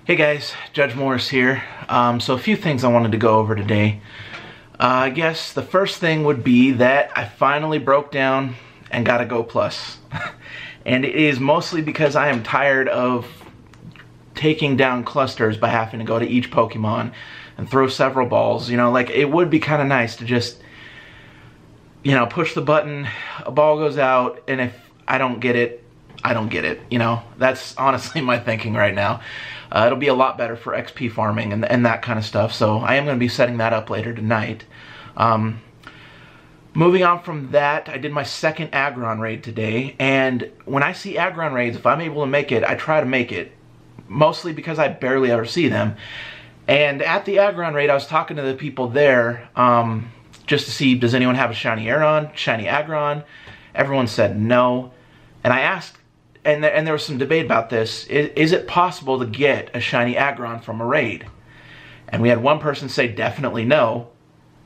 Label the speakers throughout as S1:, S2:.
S1: Hey guys, Judge Morris here. So a few things I wanted to go over today. I guess the first thing would be that I finally broke down and got a Go Plus. And it is mostly because I am tired of taking down clusters by having to go to each Pokemon and throw several balls. You know, like, it would be kind of nice to just, you know, push the button, a ball goes out, and if I don't get it, I don't get it. You know, that's honestly my thinking right now. It'll be a lot better for XP farming and that kind of stuff, so I am going to be setting that up later tonight. Moving on from that, I did my second Aggron raid today, and when I see Aggron raids, if I'm able to make it, I try to make it, mostly because I barely ever see them. And at the Aggron raid, I was talking to the people there just to see, does anyone have a shiny Aeron, shiny Aggron? Everyone said no, and I asked, and there was some debate about this, is it possible to get a shiny Aggron from a raid? And we had one person say definitely no,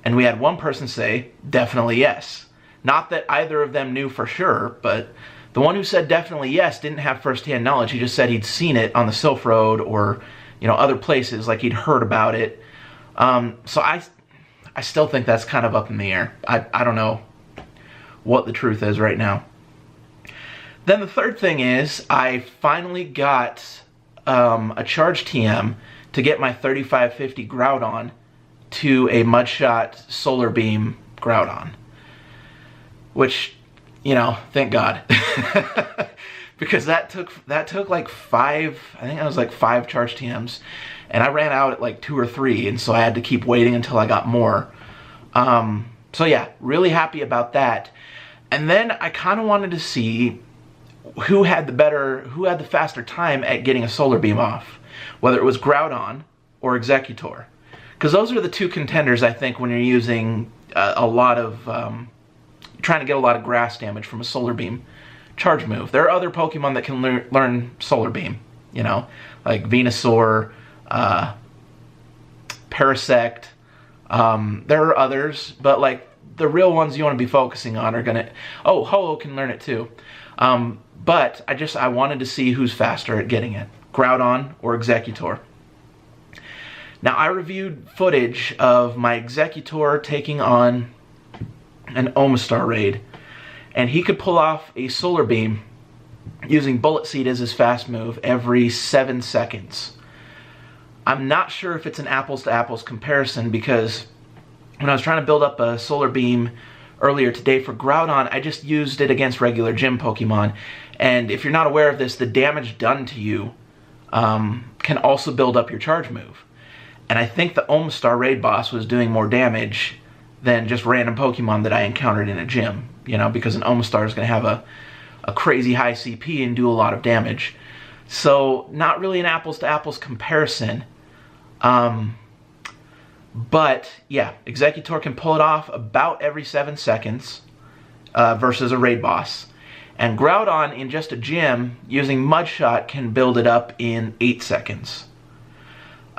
S1: and we had one person say definitely yes. Not that either of them knew for sure, but the one who said definitely yes didn't have first-hand knowledge. He just said he'd seen it on the Sylph Road or, you know, other places, like he'd heard about it. So I still think that's kind of up in the air. I don't know what the truth is right now. Then the third thing is, I finally got a charge TM to get my 3550 Groudon to a Mudshot Solar Beam Groudon. Which, you know, thank God. Because that took like five charge TMs. And I ran out at like 2 or 3, and so I had to keep waiting until I got more. So yeah, really happy about that. And then I kind of wanted to see who had the faster time at getting a Solar Beam off, whether it was Groudon or Exeggutor, because those are the two contenders, I think, when you're using a lot of trying to get a lot of grass damage from a Solar Beam charge move. There are other Pokemon that can learn Solar Beam, you know, like Venusaur, Parasect. There are others, but like the real ones you want to be focusing on are gonna. Oh, Ho-Oh can learn it too. But I wanted to see who's faster at getting it, Groudon or Exeggutor. Now, I reviewed footage of my Exeggutor taking on an Omastar raid, and he could pull off a Solar Beam using Bullet Seed as his fast move every 7 seconds. I'm not sure if it's an apples-to-apples comparison, because when I was trying to build up a Solar Beam earlier today for Groudon, I just used it against regular gym Pokemon. And if you're not aware of this, the damage done to you can also build up your charge move. And I think the Omastar raid boss was doing more damage than just random Pokemon that I encountered in a gym. You know, because an Omastar is going to have a crazy high CP and do a lot of damage. So, not really an apples-to-apples comparison. But, yeah, Exeggutor can pull it off about every 7 seconds versus a raid boss. And Groudon, in just a gym, using Mudshot, can build it up in 8 seconds.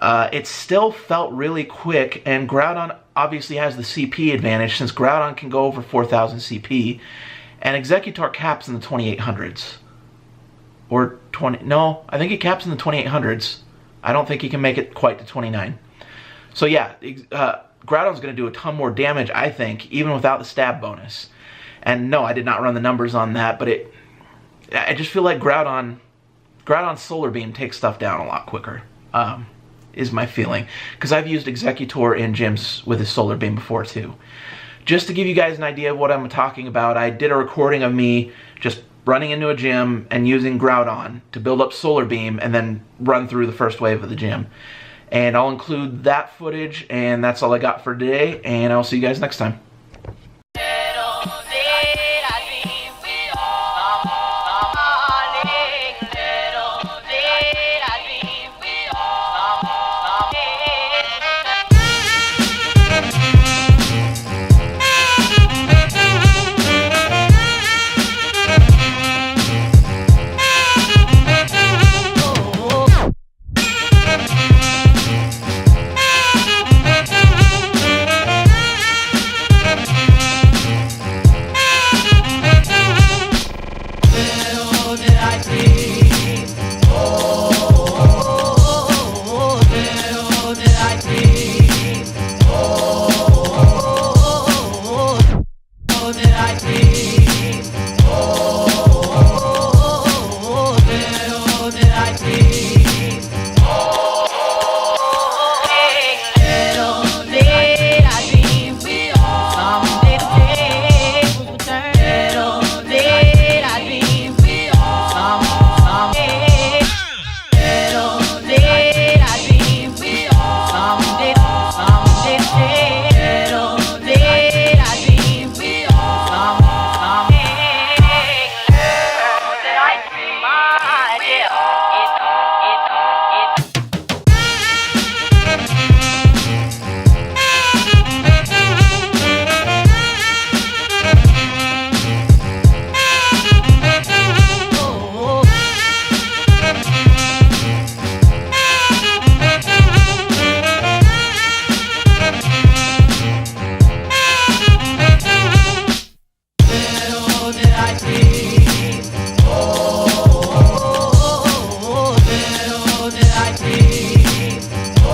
S1: It still felt really quick, and Groudon obviously has the CP advantage, since Groudon can go over 4,000 CP, and Exeggutor caps in the 2,800s. Or 20... No, I think he caps in the 2,800s. I don't think he can make it quite to 29. So yeah, Groudon's going to do a ton more damage, I think, even without the stab bonus. And no, I did not run the numbers on that, but I just feel like Groudon's Solar Beam takes stuff down a lot quicker, is my feeling. Because I've used Exeggutor in gyms with his Solar Beam before too. Just to give you guys an idea of what I'm talking about, I did a recording of me just running into a gym and using Groudon to build up Solar Beam and then run through the first wave of the gym. And I'll include that footage, and that's all I got for today, and I'll see you guys next time.